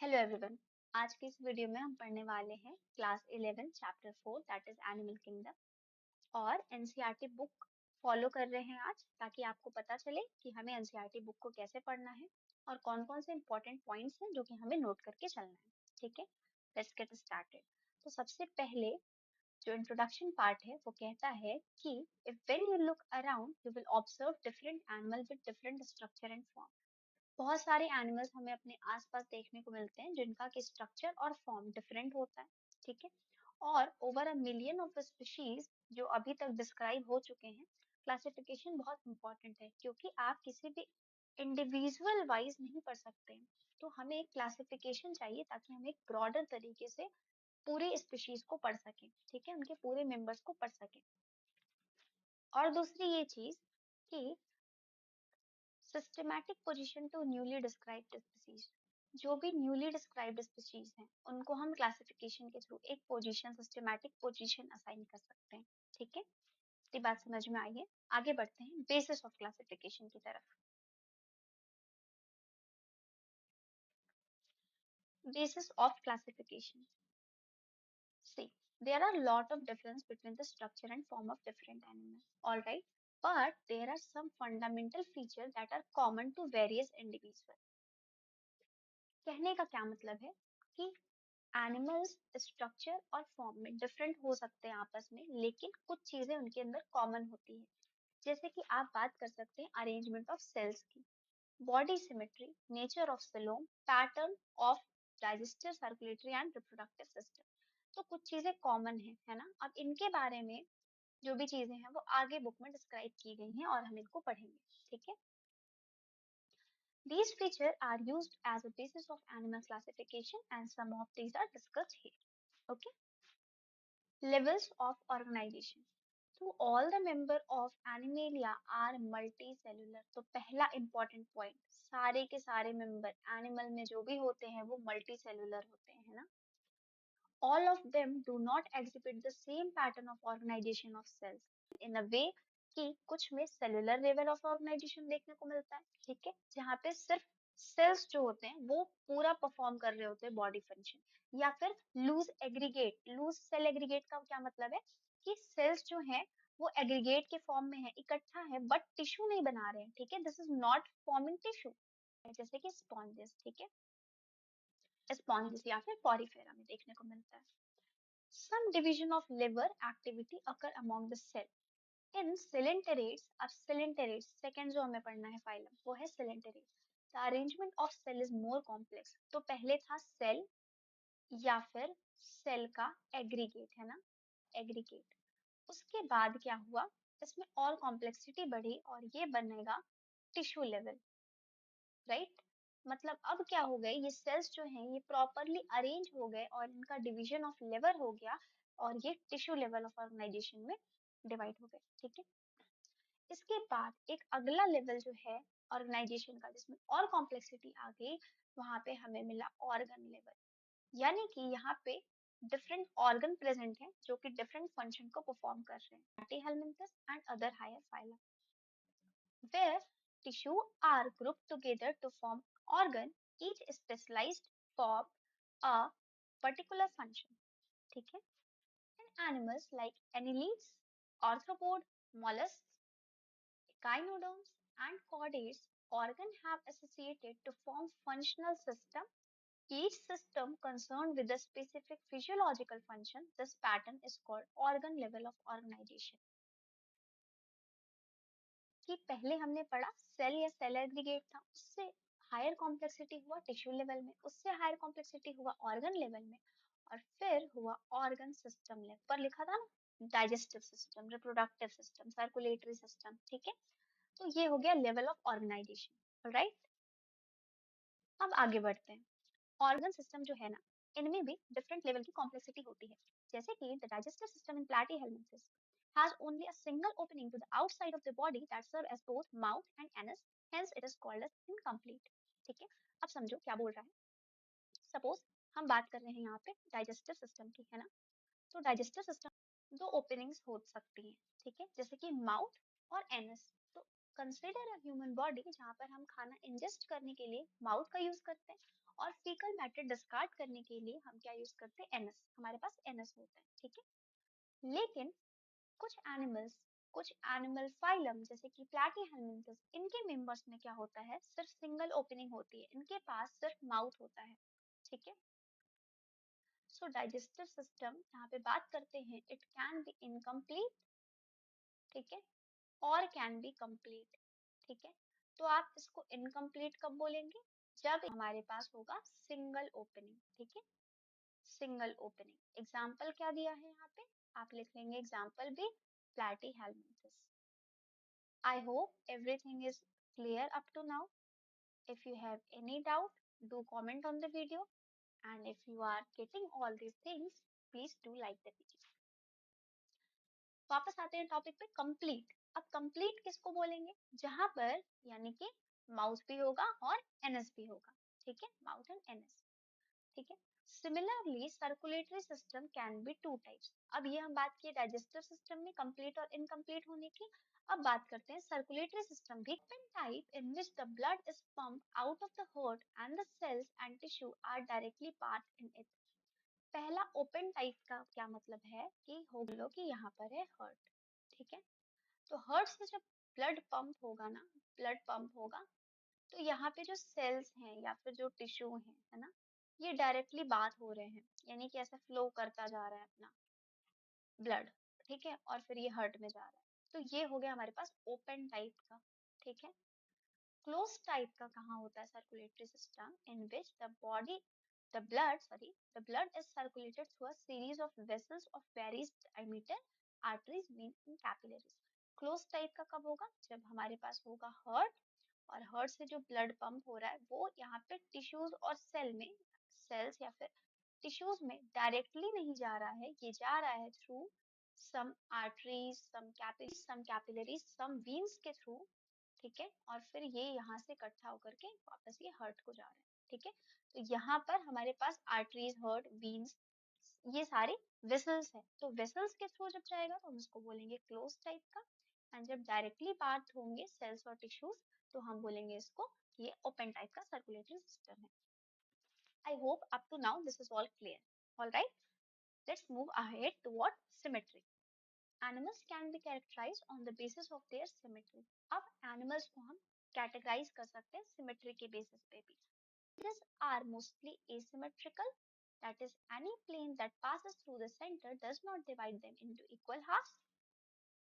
Hello everyone. आज की इस वीडियो में हम पढ़ने वाले हैं class 11 chapter 4 that is animal kingdom और एनसीईआरटी बुक फॉलो कर रहे हैं आज, ताकि आपको पता चले कि हमें एनसीईआरटी बुक को कैसे पढ़ना है और कौन-कौन से इंपॉर्टेंट पॉइंट्स हैं जो कि हमें नोट करके चलना है। ठीक है, लेट्स गेट स्टार्टेड। तो सबसे पहले जो इंट्रोडक्शन पार्ट है वो कहता है कि if when you look around you will observe different animal with different structure and form. बहुत सारे एनिमल्स हमें अपने आसपास देखने को मिलते हैं जिनका कि स्ट्रक्चर और फॉर्म डिफरेंट होता है। ठीक है, और over a million of species जो अभी तक डिस्क्राइब हो चुके हैं। क्लासिफिकेशन बहुत इंपॉर्टेंट है क्योंकि आप किसी भी इंडिविजुअल वाइज नहीं पढ़ सकते हैं, तो हमें एक क्लासिफिकेशन चाहिए ताकि हम एक ब्रॉडर तरीके से पूरी स्पीशीज को पढ़ सकें। ठीक है, उनके पूरे मेंबर्स को पढ़ सकें। और दूसरी ये चीज कि systematic position to newly described species, जो भी न्यूली डिस्क्राइब्ड स्पीशीज हैं उनको हम क्लासिफिकेशन के थ्रू एक पोजीशन, सिस्टमैटिक पोजीशन असाइन कर सकते हैं। ठीक है, ये बात समझ में आई है। आगे बढ़ते हैं बेसिस ऑफ क्लासिफिकेशन की तरफ। Basis of classification, see, there are a lot of difference between the structure and form of different animals, all right, but there are some fundamental features that are common to various individuals. कहने का क्या मतलब है कि animals structure और form में different हो सकते हैं आपस में, लेकिन कुछ चीजें उनके अंदर कॉमन होती है। जैसे कि आप बात कर सकते हैं अरेंजमेंट ऑफ सेल्स की, body symmetry, nature of coelom, pattern of digestive, circulatory and reproductive system. तो कुछ चीजें कॉमन है ना। अब इनके बारे में जो भी चीजें हैं वो आगे बुक में डिस्क्राइब की गई हैं और हम इनको पढ़ेंगे। ठीक है, these features are used as a basis of animal classification and some of these are discussed here. Okay, levels of organization. So all the member of Animalia are multicellular. तो पहला important point, सारे के सारे member animal में जो भी होते हैं वो multicellular होते हैं, है ना। All of them do not exhibit the same pattern of organization of cells in a way कि कुछ में सेलुलर लेवल ऑफ ऑर्गेनाइजेशन देखने को मिलता है। ठीक है, जहाँ पे सिर्फ सेल्स जो होते हैं वो पूरा परफॉर्म कर रहे होते हैं बॉडी फंक्शन, या फिर loose aggregate. Loose cell aggregate का क्या मतलब है कि सेल्स जो है वो एग्रीगेट के फॉर्म में है, इकट्ठा है, बट टिश्यू नहीं बना रहे हैं। ठीक है, this is not forming tissue, जैसे कि स्पॉन्जेस। ठीक है, स्पॉन्जेस या फिर पॉरीफेरा में देखने को मिलता है। Some division of liver activity occur among the cell. In cylinderates, अब cylinderates second जो हमें पढ़ना है phylum वो है cylinderates. The arrangement of cell is more complex. तो पहले था cell या फिर cell का aggregate, है ना, aggregate। उसके बाद क्या हुआ, इसमें और complexity बढ़ी और ये बनेगा tissue level, राइट। मतलब अब क्या हो गए, ये सेल्स जो हैं ये प्रॉपरली अरेंज हो गए और इनका डिवीजन ऑफ लेवल हो गया और ये टिश्यू लेवल ऑफ ऑर्गेनाइजेशन में डिवाइड हो गए। ठीक है, इसके बाद एक अगला लेवल जो है ऑर्गेनाइजेशन का जिसमें और कॉम्प्लेक्सिटी आ गई, वहां पे हमें मिला ऑर्गन लेवल। यानी कि यहाँ पे डिफरेंट ऑर्गन प्रेजेंट हैं जो कि डिफरेंट फंक्शन को परफॉर्म कर रहे हैं, Platyhelminthes and other higher phyla, where tissue are grouped together to form organ, each specialized for a particular function. ठीक है, in animals like annelids, arthropod, mollusks, echinoderms and chordates, organ have associated to form functional system, each system concerned with a specific physiological function. This pattern is called organ level of organization. कि पहले हमने पढ़ा cell या cell aggregate था, उससे higher complexity हुआ tissue level में, उससे हायर कॉम्प्लेक्सिटी हुआ ऑर्गन लेवल में, और फिर हुआ ऑर्गन सिस्टम लेवल पर। लिखा था ना, digestive system, reproductive system, circulatory system. ठीक है, तो ये हो गया लेवल ऑफ ऑर्गेनाइजेशन, राइट। अब आगे बढ़ते हैं। ऑर्गन सिस्टम जो है ना, इनमें भी डिफरेंट लेवल की कॉम्प्लेक्सिटी होती है। जैसे कि the digestive system in platyhelminthes has only a single opening to the outside of the body that serve as both mouth and anus, hence it is called as incomplete. ठीक है, अब समझो क्या बोल रहा है। सपोज हम बात कर रहे हैं यहाँ पे डाइजेस्टिव सिस्टम की, है ना। तो डाइजेस्टिव सिस्टम दो ओपनिंग्स हो सकती हैं, ठीक है, जैसे कि माउथ और एनस। तो कंसिडर अ ह्यूमन बॉडी जहाँ पर हम खाना इंजेस्ट करने के लिए माउथ का यूज करते हैं और फीकल मैटर डिस्कार्ड करने के लिए हम क्या यूज करते हैं, एनएस, हमारे पास एनएस होता है, ठीक है। लेकिन कुछ एनिमल फाइलम जैसे कि प्लैटीहेल्मिन्थस, इनके मेंबर्स में क्या होता है, सिर्फ सिंगल ओपनिंग होती है, इनके पास सिर्फ माउथ होता है, ठीक है। सो डाइजेस्टिव सिस्टम यहाँ पे बात करते हैं, इट कैन बी इनकम्प्लीट, ठीक है, और कैन बी कंप्लीट, ठीक है। तो आप इसको इनकम्प्लीट कब बोलेंगे, जब हमारे पास होगा सिंगल ओपनिंग, ठीक है, सिंगल ओपनिंग। एग्जाम्पल क्या दिया है यहाँ पे, आप लिख लेंगे एग्जाम्पल भी, प्लैटीहेल्मिन्थस। I hope everything is clear up to now. If you have any doubt, do comment on the video. And if you are getting all these things, please do like the video. वापस आते हैं topic पे, complete. अब complete किसको बोलेंगे, जहां पर यानी कि माउथ भी होगा और एनएस भी होगा, ठीक है, माउथ एंड एनएस, ठीक है। Similarly circulatory system can be two types. अब ये हम बात किए डाइजेस्टिव सिस्टम में कंप्लीट और इनकम्प्लीट होने की। अब बात करते हैं सर्कुलेटरी सिस्टम भी, type in which the blood is pumped out of the heart and the cells and tissue are directly part in it. पहला ओपन टाइप का क्या मतलब है कि हो लो कि यहाँ पर है हार्ट, ठीक है, तो हार्ट से जब ब्लड पंप होगा ना, ब्लड पंप होगा, तो यहाँ पे जो सेल्स हैं या फिर जो टिश्यू है ना, ये डायरेक्टली बात हो रहे हैं, यानी कि ऐसा फ्लो करता जा रहा है अपना ब्लड, ठीक है, और फिर ये हार्ट में जा रहा है। तो ये हो गया हमारे पास ओपन टाइप का, ठीक है। क्लोज टाइप का कहाँ होता है circulatory system, in which the blood is circulated through a series of vessels of various diameter, arteries, veins and capillaries। Close type का कब होगा, जब हमारे पास होगा हार्ट, और हार्ट से जो ब्लड पंप हो रहा है वो यहाँ पे टिश्यूज और सेल्स या फिर टिश्यूज में डायरेक्टली नहीं जा रहा है, ये जा रहा है थ्रू सम आर्टरीज, सम कैपिलरीज, सम वीन्स के थ्रू, ठीक है, और फिर ये यहाँ से इकट्ठा होकर के वापस ये हार्ट को जा रहा है, ठीक है। तो यहाँ पर हमारे पास आर्टरीज, हार्ट, वीन्स, ये सारे वेसल्स है, तो वेसल्स के थ्रू जब जाएगा तो हम इसको बोलेंगे क्लोज टाइप का, एंड जब डायरेक्टली पार्ट होंगे सेल्स और टिश्यूज तो हम बोलेंगे इसको ये ओपन टाइप का सर्कुलेटरी सिस्टम है। I hope up to now this is all clear. All right, let's move ahead toward symmetry. Animals can be characterized on the basis of their symmetry. अब animals को हम categorize कर सकते हैं symmetry के basis पे भी। These are mostly asymmetrical. That is, any plane that passes through the center does not divide them into equal halves.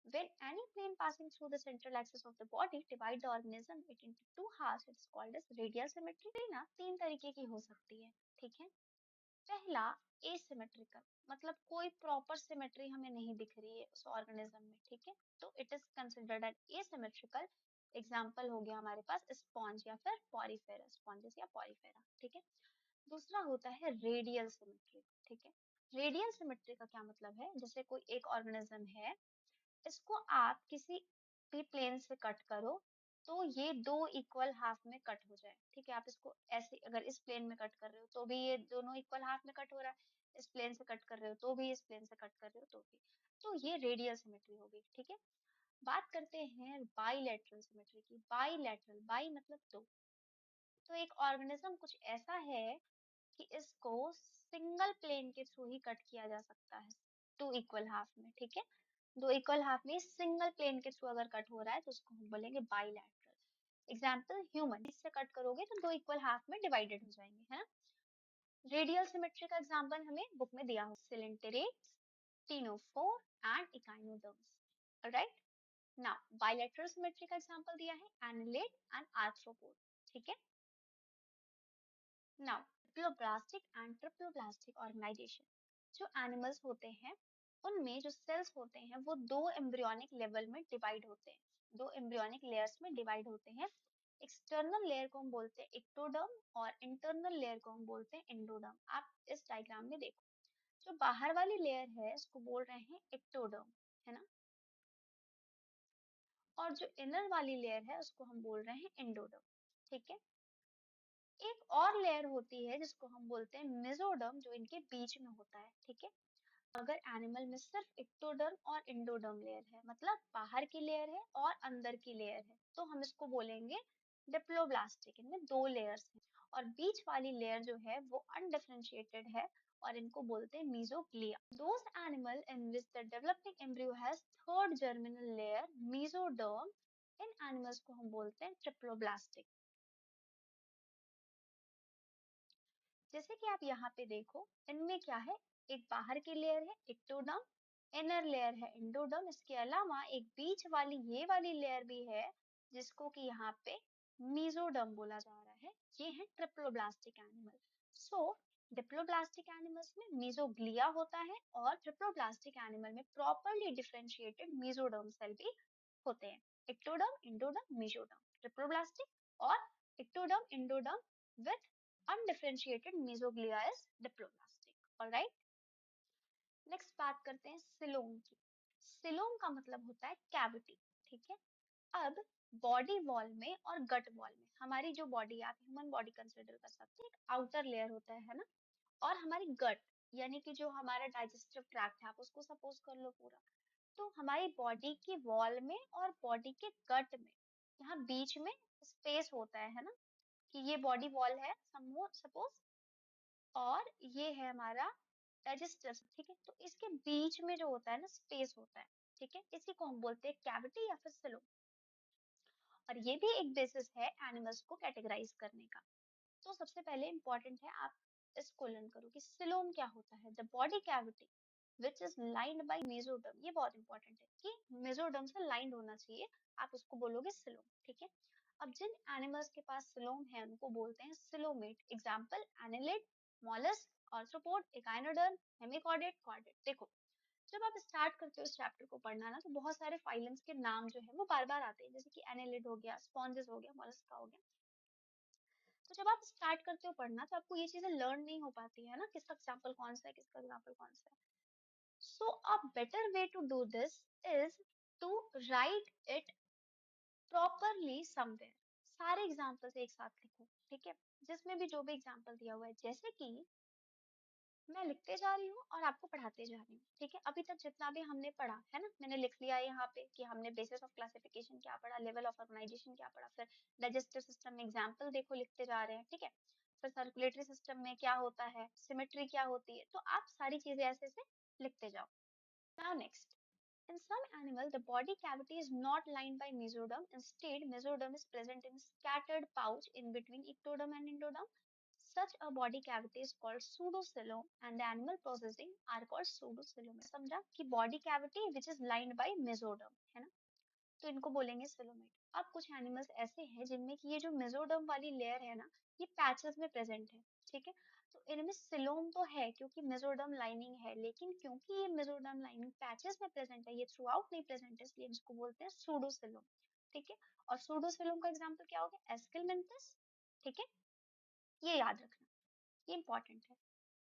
When any plane passing through the central axis of the body divide the organism it into two halves, it is called as radial symmetry। ना तीन तरीके की हो सकती है, ठीक है। पहला एसिमेट्रिकल, मतलब कोई प्रॉपर सिमेट्री हमें नहीं दिख रही है उस ऑर्गेनिज्म में, ठीक है, तो it is considered an asymmetrical. Example हो गया हमारे पास स्पॉन्ज या फिर पॉरीफेरा, स्पॉन्जेस या पॉरीफेरा, ठीक है। दूसरा होता है रेडियल सिमेट्री, ठीक है। रेडियल सिमेट्री का क्या मतलब है, जैसे कोई एक ऑर्गेनिज्म है, इसको आप किसी भी प्लेन से कट करो तो ये दो इक्वल हाफ में कट हो जाए, ठीक है। आप इसको ऐसे अगर इस प्लेन में कट कर रहे हो तो भी ये दोनों इक्वल हाफ में कट हो रहा है, इस प्लेन से कट कर रहे हो तो भी, इस प्लेन से कट कर रहे हो तो भी, तो ये रेडियल सिमेट्री होगी, ठीक है। बात करते हैं बाइलेटरल सिमेट्री की। बाइलेटरल, बाई मतलब दो, तो एक ऑर्गेनिज्म कुछ ऐसा है कि इसको सिंगल प्लेन के थ्रू ही कट किया जा सकता है, टू इक्वल हाफ में, ठीक है। दो इक्वल हाफ में सिंगल प्लेन के थ्रू अगर कट हो रहा है तो उसको हम बोलेंगे बाइलैटरल। एग्जाम्पल ह्यूमन, इससे कट करोगे तो दो इक्वल हाफ में डिवाइडेड हो जाएंगे, है ना। रेडियल सिमेट्री का एग्जाम्पल हमें बुक में दिया हो, coelenterates, ctenophore and echinoderms, right. Now bilateral symmetry का एग्जाम्पल दिया है एनिलेट एंड आर्थ्रोपोड, ठीक है। Now triploblastic and triploblastic organisation, जो एनिमल्स होते हैं उनमें जो सेल्स होते हैं वो दो एम्ब्रियोनिक लेवल में डिवाइड होते हैं, दो एम्ब्रियोनिक लेयर्स में डिवाइड होते हैं। एक्सटर्नल लेयर को हम बोलते हैं एक्टोडर्म और इंटरनल लेयर को हम बोलते हैं एंडोडर्म। आप इस डायग्राम में देखो, जो बाहर वाली लेयर है उसको बोल रहे हैं एक्टोडर्म, है ना, और जो इनर वाली लेयर है उसको हम बोल रहे हैं एंडोडर्म, ठीक है। एक और लेयर होती है जिसको हम बोलते हैं मेसोडर्म, जो इनके बीच में होता है, ठीक है। अगर एनिमल में सिर्फ एक्टोडर्म और इंडोडर्म लेयर है, मतलब बाहर की लेयर है और अंदर की लेयर है, तो हम इसको बोलेंगे डिप्लोब्लास्टिक, इनमें दो लेयर्स हैं और बीच वाली लेयर जो है वो अनडिफरेंशिएटेड है और इनको बोलते हैं mesoglea. Those animal in which the developing embryo has third germinal layer, mesoderm, in animals को हम बोलते हैं ट्रिप्लोब्लास्टिक. जैसे कि आप यहाँ पे देखो, इनमें क्या है, एक बाहर की लेयर है एक्टोडर्म, इनर लेयर है एंडोडर्म, इसके अलावा एक बीच वाली ये वाली लेयर भी है जिसको कि यहाँ पे मीजोडर्म बोला जा रहा है. ये है ट्रिप्लोब्लास्टिक एनिमल. सो डिप्लोब्लास्टिक एनिमल्स में मीजोग्लिया होता है और ट्रिप्लोब्लास्टिक एनिमल में प्रॉपरली डिफरेंशिएटेड मीजोडर्म सेल भी होते हैं. एक्टोडर्म, एंडोडर्म, मीजोडर्म, ट्रिप्लोब्लास्टिक और ectoderm, endoderm with undifferentiated mesoglea is diploblastic. Alright. Next बात करते हैं सिलोम की. सिलोम का मतलब होता है कैविटी. ठीक है. अब बॉडी वॉल में और गट वॉल में, हमारी जो बॉडी, आप ह्यूमन बॉडी कंसिडर कर सकते हैं, एक आउटर लेयर होता है ना, और हमारी गट यानी कि जो हमारा डाइजेस्टिव ट्रैक्ट है, आप उसको सपोज कर लो पूरा. तो हमारी बॉडी की वॉल में और बॉडी के गट में यहाँ बीच में स्पेस होता है ना, कि ये बॉडी वॉल है सपोज, और ये है हमारा डाइजेस्टर. ठीक है. तो इसके बीच में जो होता है ना स्पेस होता है. ठीक है. इसी को हम बोलते हैं कैविटी या फिर सिलोम. और ये भी एक बेसिस है एनिमल्स को कैटेगराइज करने का. तो सबसे पहले इंपॉर्टेंट है आप इसको लर्न करो कि सिलोम क्या होता है. The body cavity which is lined by mesoderm. ये बहुत इंपॉर्टेंट है कि मेसोडर्म से लाइंड होना चाहिए, आप उसको बोलोगे सिलोम. ठीक है. अब जिन एनिमल्स के पास सिलोम है उनको बोलते हैं coelomate. Example annelid, mollusc, arthropod, echinoderm, hemichordate, chordate. देखो, जब आप स्टार्ट करते हो इस चैप्टर को पढ़ना ना, तो बहुत सारे फाइलम्स के नाम जो है वो बार बार आते हैं, जैसे कि एनिलिड हो गया, स्पॉन्जेस हो गया, मोलस्का हो गया. तो जब आप स्टार्ट करते हो पढ़ना तो आपको ये चीजें लर्न नहीं हो पाती है ना, किसका एग्जाम्पल कौन सा है, किसका एग्जाम्पल कौन सा है. So a better way to do this is to write it properly somewhere. सारे एग्जाम्पल्स एक साथ लिखो. ठीक है. जिसमें भी जो भी एग्जाम्पल दिया हुआ है, जैसे कि मैं लिखते जा रही हूँ और आपको पढ़ाते जा रही हूँ. ठीक है. अभी तक जितना भी हमने पढ़ा है ना, मैंने लिख लिया यहाँ पे कि हमने बेसिस ऑफ क्लासिफिकेशन क्या पढ़ा, लेवल ऑफ ऑर्गेनाइजेशन क्या पढ़ा, फिर डाइजेस्टिव सिस्टम में एग्जाम्पल देखो लिखते जा रहे हैं. ठीक है. फिर सर्कुलेटरी सिस्टम में क्या होता है, सिमेट्री क्या होती है, तो आप सारी चीजें ऐसे से लिखते जाओ. Now next. In some animal, the body cavity is not lined by mesoderm. Instead, mesoderm is present in scattered pouch in between ectoderm and endoderm. Such a body cavity is called pseudocoelom, and the animal processing are called pseudocoelom. समझा कि body cavity which is lined by mesoderm है ना, तो इनको बोलेंगे coelomate. अब कुछ animals ऐसे हैं जिनमें कि ये जो मेसोडर्म वाली लेयर है ना, ये पैचेस में प्रेजेंट है. ठीक है. तो इनमें सिलोम तो है क्योंकि मेसोडर्म लाइनिंग है, लेकिन क्योंकि ये मेसोडर्म लाइनिंग पैचेस में प्रेजेंट है, ये थ्रू आउट नहीं प्रेजेंट है, इसलिए इसको बोलते हैं सूडोसिलोम. ठीक है. और सूडोसिलोम का एग्जाम्पल क्या हो गया, एस्केलमेंथस. ठीक है. ये याद रखना, ये इंपॉर्टेंट है.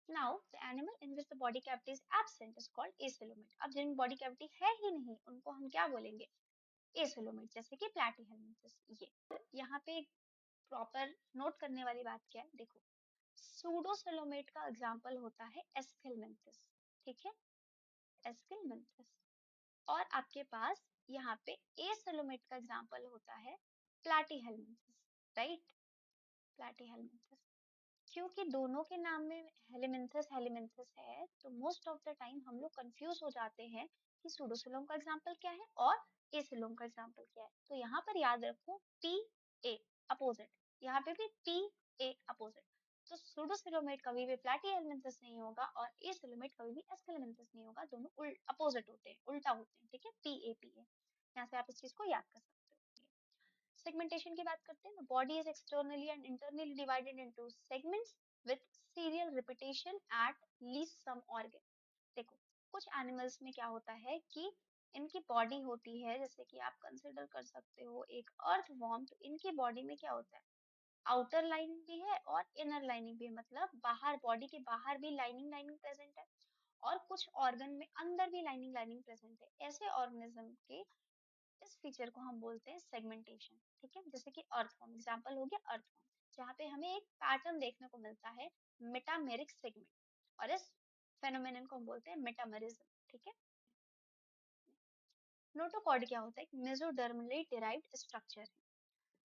Now, the animal in which the body cavity is absent is called acoelomate. अब जिन body cavity है ही नहीं उनको हम क्या बोलेंगे, एसोलोमेट. जैसे कि प्लैटीहेल्मिन्थस. ये यहाँ पे प्रॉपर नोट करने वाली बात क्या है, देखो, सूडोसोलोमेट का एग्जांपल होता है एस्केलमेंथस. ठीक है. एस्केलमेंथस. और आपके पास यहाँ पे एसोलोमेट का एग्जांपल होता है प्लैटीहेल्मिन्थस. राइट. प्लैटीहेल्मिन्थस. क्योंकि दोनों के नाम में हेलिमिंथस हेलिमिंथस है, तो मोस्ट ऑफ द टाइम हम लोग कंफ्यूज हो जाते हैं कि सूडोसिलोम का एग्जांपल क्या है और एसिलोम का एग्जांपल क्या है. तो यहाँ पर याद रखो टी ए अपोजिट, यहाँ पे भी टी ए अपोजिट. तो सूडोसिलोमेट कभी भी प्लैटीहेल्मिंथस नहीं होगा और एसिलोमेट कभी भी एस्केलमेंथस नहीं होगा, दोनों अपोजिट होते हैं, उल्टा होते हैं. ठीक है. पी ए पी ए, यहाँ से आप इस चीज को याद कर सकते हो. सेगमेंटेशन की बात करते हैं. Body is externally and internally divided into segments with serial repetition at least some organ. देखो, कुछ एनिमल्स में क्या होता है कि इनकी बॉडी होती है, जैसे कि आप कंसिडर कर सकते हो एक अर्थवॉर्म, तो इनकी बॉडी में क्या होता है, आउटर लाइनिंग भी है और इनर लाइनिंग भी है, मतलब बाहर, बॉडी के बाहर भी लाइनिंग लाइनिंग प्रेजेंट है और कुछ ऑर्गन में अंदर भी लाइनिंग लाइनिंग प्रेजेंट है. ऐसे ऑर्गेनिज्म के इस फीचर को हम बोलते हैं सेगमेंटेशन. ठीक है. जैसे कि अर्थवॉर्म, एग्जांपल हो गया अर्थवॉर्म, जहाँ पे हमें एक पैटर्न देखने को मिलता है, मेटामेरिक सेगमेंट, और इस फेनोमेनन को हम बोलते हैं मेटामेरिज्म. ठीक है. नोटोकॉर्ड क्या होता है, मेसोडर्मली डिराइव्ड स्ट्रक्चर है.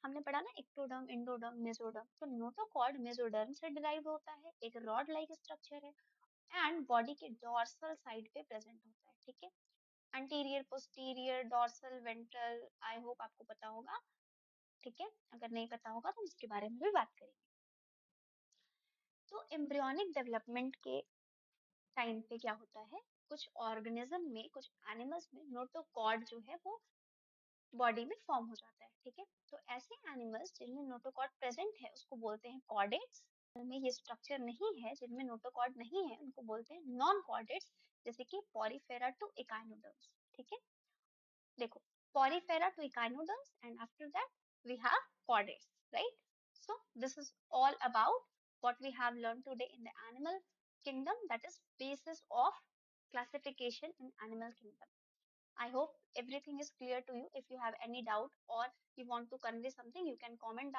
हमने पढ़ा ना एक्टोडर्म, एंडोडर्म, मेसोडर्म। तो नोटोकॉर्ड मेसोडर्म से डिराइव होता है, एक रॉड लाइक स्ट्रक्चर है एंड बॉडी के डोर्सल साइड पे प्रेजेंट होता है, ठीक है। Anterior, posterior, dorsal, ventral, I hope आपको पता होगा, ठीक है। अगर नहीं पता होगा तो इसके बारे में भी बात करेंगे। तो एम्ब्रियोनिक डेवलपमेंट के टाइम पे क्या होता है, कुछ ऑर्गेनिज्म में, कुछ एनिमल्स में नोटोकॉर्ड जो है वो बॉडी में फॉर्म हो जाता है, ठीक है। तो ऐसे एनिमल्स जिनमें नोटोकॉर्ड प्रेजेंट है उसको बोलते हैं कॉर्डेट्स। में ये स्ट्रक्चर नहीं है, जिनमें नोटोकॉर्ड नहीं है, उनको बोलते हैं नॉन कॉर्डेट्स, जैसे कि पॉरीफेरा टू इकाइनोडर्म्स, ठीक है। देखो, Porifera to echinoderms and after that we have chordates, right. So this is all about what we have learned today in the animal kingdom, that is basis of classification in animal kingdom. I hope everything is clear to you. If you have any doubt or you want to convey something, you can comment down